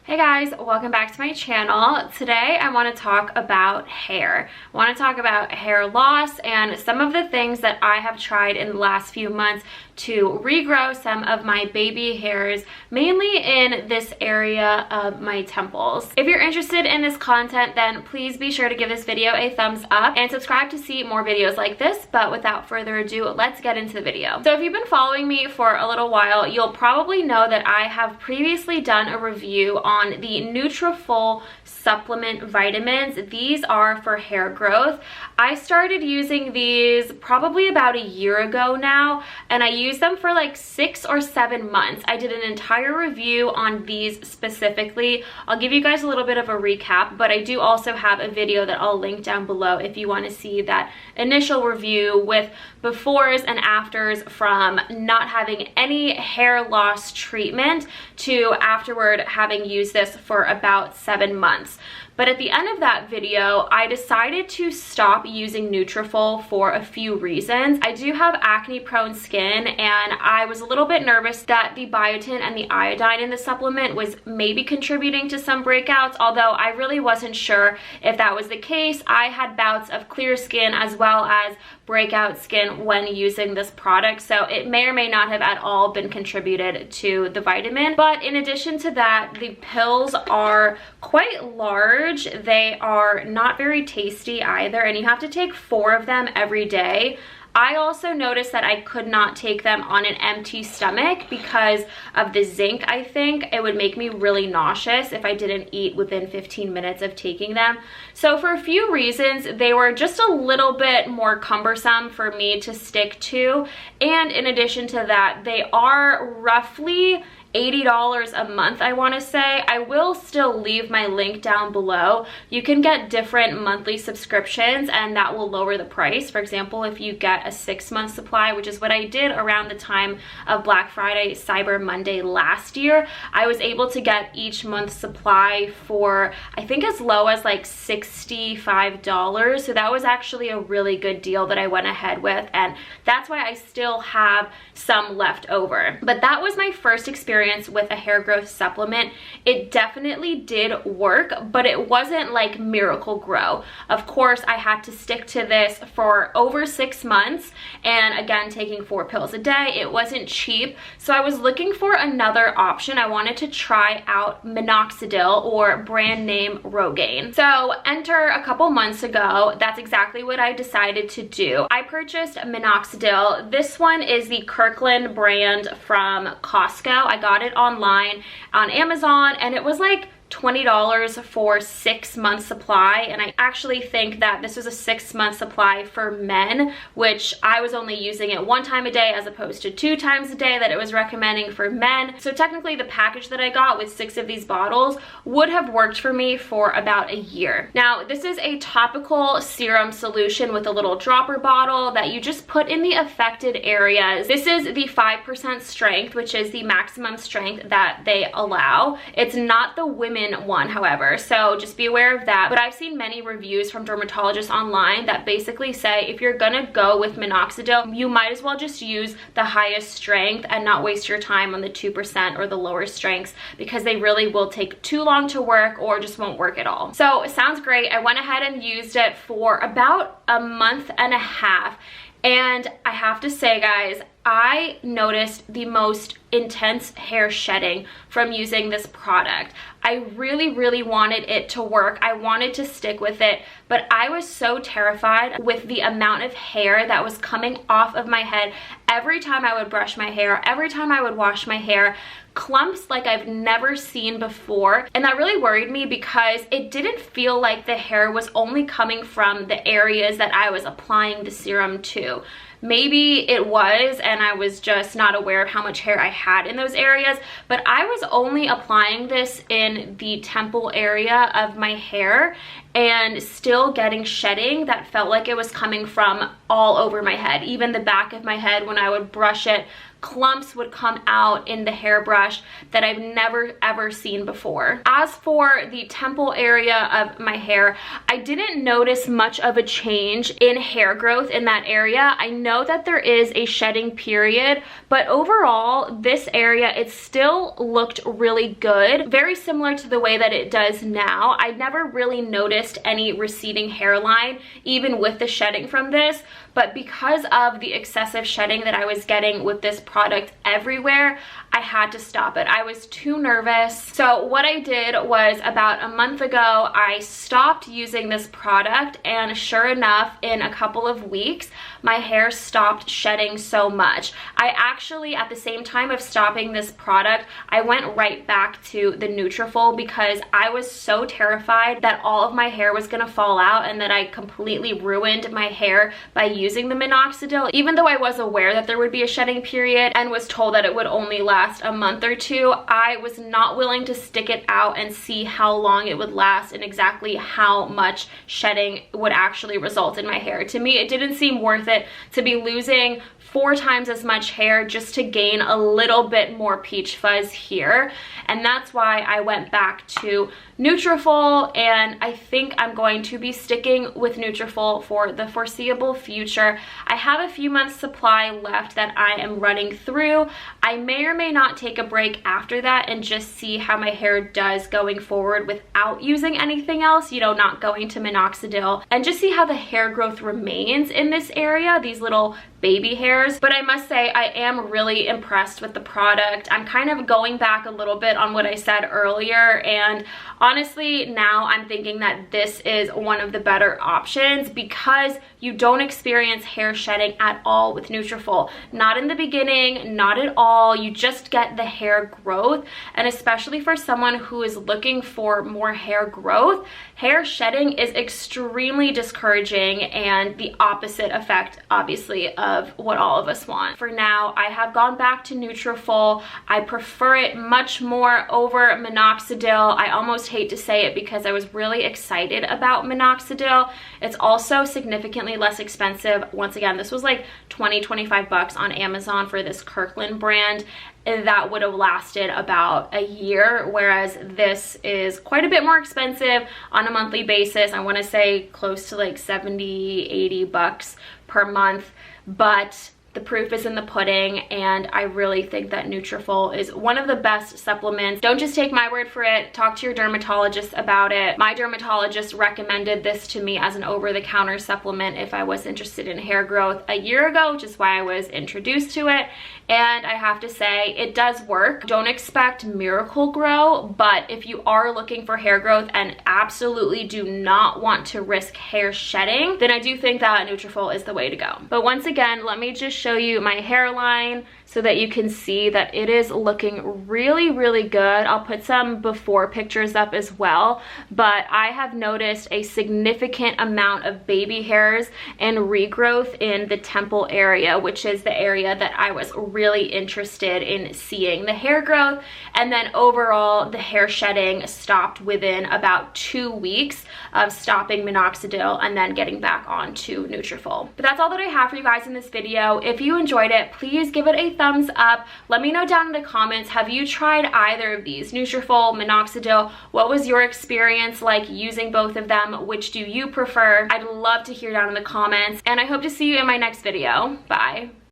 Hey guys, welcome back to my channel. Today I want to talk about hair. I want to talk about hair loss and some of the things that I have tried in the last few months to regrow some of my baby hairs, mainly in this area of my temples. If you're interested in this content, then please be sure to give this video a thumbs up and subscribe to see more videos like this. But without further ado, let's get into the video. So if you've been following me for a little while, you'll probably know that I have previously done a review on the Nutrafol supplement vitamins. These are for hair growth. I started using these probably about a year ago now, and I used them for like 6 or 7 months. I did an entire review on these specifically. I'll give you guys a little bit of a recap, but I do also have a video that I'll link down below if you want to see that initial review with befores and afters from not having any hair loss treatment to afterward having used this for about 7 months. But at the end of that video, I decided to stop using Nutrafol for a few reasons. I do have acne-prone skin, and I was a little bit nervous that the biotin and the iodine in the supplement was maybe contributing to some breakouts, although I really wasn't sure if that was the case. I had bouts of clear skin as well as breakout skin when using this product, so it may or may not have at all been contributed to the vitamin. But in addition to that, the pills are quite large. They are not very tasty either, and you have to take 4 of them every day. I also noticed that I could not take them on an empty stomach because of the zinc. I think it would make me really nauseous if I didn't eat within 15 minutes of taking them. So for a few reasons, they were just a little bit more cumbersome for me to stick to. And in addition to that, they are roughly $80 a month, I want to say. I will still leave my link down below. You can get different monthly subscriptions and that will lower the price. For example, if you get a 6-month supply, which is what I did around the time of Black Friday, Cyber Monday last year, I was able to get each month's supply for I think as low as like $65. So that was actually a really good deal that I went ahead with, and that's why I still have some left over. But that was my first experience with a hair growth supplement. It definitely did work, but it wasn't like Miracle Grow. Of course, I had to stick to this for over 6 months, and again, taking 4 pills a day. It wasn't cheap, so I was looking for another option. I wanted to try out Minoxidil, or brand name Rogaine. So enter a couple months ago, that's exactly what I decided to do. I purchased Minoxidil. This one is the Kirkland brand from Costco. I got it online on Amazon, and it was like $20 for 6 months supply, and I actually think that this was a 6-month supply for men, which I was only using it 1 time a day as opposed to 2 times a day that it was recommending for men. So technically the package that I got with 6 of these bottles would have worked for me for about a year. Now, this is a topical serum solution with a little dropper bottle that you just put in the affected areas. This is the 5% strength, which is the maximum strength that they allow. It's not the women one, however, so just be aware of that. But I've seen many reviews from dermatologists online that basically say if you're gonna go with Minoxidil, you might as well just use the highest strength and not waste your time on the 2% or the lower strengths, because they really will take too long to work or just won't work at all. So it sounds great. I went ahead and used it for about a month and a half, and I have to say, guys, I noticed the most intense hair shedding from using this product. I really wanted it to work. I wanted to stick with it, but I was so terrified with the amount of hair that was coming off of my head every time I would brush my hair, every time I would wash my hair. Clumps like I've never seen before, and that really worried me because it didn't feel like the hair was only coming from the areas that I was applying the serum to. Maybe it was, and I was just not aware of how much hair I had in those areas, but I was only applying this in the temple area of my hair and still getting shedding that felt like it was coming from all over my head, even the back of my head when I would brush it clumps would come out in the hairbrush that I've never ever seen before. As for the temple area of my hair, I didn't notice much of a change in hair growth in that area. I know that there is a shedding period, but overall this area, it still looked really good, very similar to the way that it does now. I never really noticed any receding hairline even with the shedding from this, but because of the excessive shedding that I was getting with this product everywhere, I had to stop it. I was too nervous. So what I did was, about a month ago, I stopped using this product, and sure enough, in a couple of weeks, my hair stopped shedding so much. I actually, at the same time of stopping this product, I went right back to the Nutrafol because I was so terrified that all of my hair was gonna fall out and that I completely ruined my hair by using the Minoxidil. Even though I was aware that there would be a shedding period and was told that it would only last a month or two, I was not willing to stick it out and see how long it would last and exactly how much shedding would actually result in my hair. To me, it didn't seem worth it to be losing 4 times as much hair just to gain a little bit more peach fuzz here. And that's why I went back to Nutrafol, and I think I'm going to be sticking with Nutrafol for the foreseeable future. I have a few months supply left that I am running through. I may or may not take a break after that and just see how my hair does going forward without using anything else, you know, not going to Minoxidil, and just see how the hair growth remains in this area, these little baby hairs. But I must say, I am really impressed with the product. I'm kind of going back a little bit on what I said earlier, and honestly, now I'm thinking that this is one of the better options because you don't experience hair shedding at all with Nutrafol. Not in the beginning, not at all. You just get the hair growth, and especially for someone who is looking for more hair growth, hair shedding is extremely discouraging and the opposite effect, obviously, of what all of us want. For now, I have gone back to Nutrafol. I prefer it much more over Minoxidil. I almost hate to say it because I was really excited about Minoxidil. It's also significantly less expensive. Once again, this was like 20-25 bucks on Amazon for this Kirkland brand. That would have lasted about a year, whereas this is quite a bit more expensive on a monthly basis. I want to say close to like 70-80 bucks per month, but the proof is in the pudding, and I really think that Nutrafol is one of the best supplements. Don't just take my word for it. Talk to your dermatologist about it. My dermatologist recommended this to me as an over-the-counter supplement if I was interested in hair growth a year ago, which is why I was introduced to it. And I have to say, it does work. Don't expect miracle grow, but if you are looking for hair growth and absolutely do not want to risk hair shedding, then I do think that Nutrafol is the way to go. But once again, let me just show you my hairline so that you can see that it is looking really, really good. I'll put some before pictures up as well, but I have noticed a significant amount of baby hairs and regrowth in the temple area, which is the area that I was really interested in seeing the hair growth. And then overall, the hair shedding stopped within about 2 weeks of stopping Minoxidil and then getting back onto Nutrafol. But that's all that I have for you guys in this video. If you enjoyed it, please give it a thumbs up. Let me know down in the comments, have you tried either of these, Nutrafol, Minoxidil? What was your experience like using both of them? Which do you prefer? I'd love to hear down in the comments, and I hope to see you in my next video. Bye.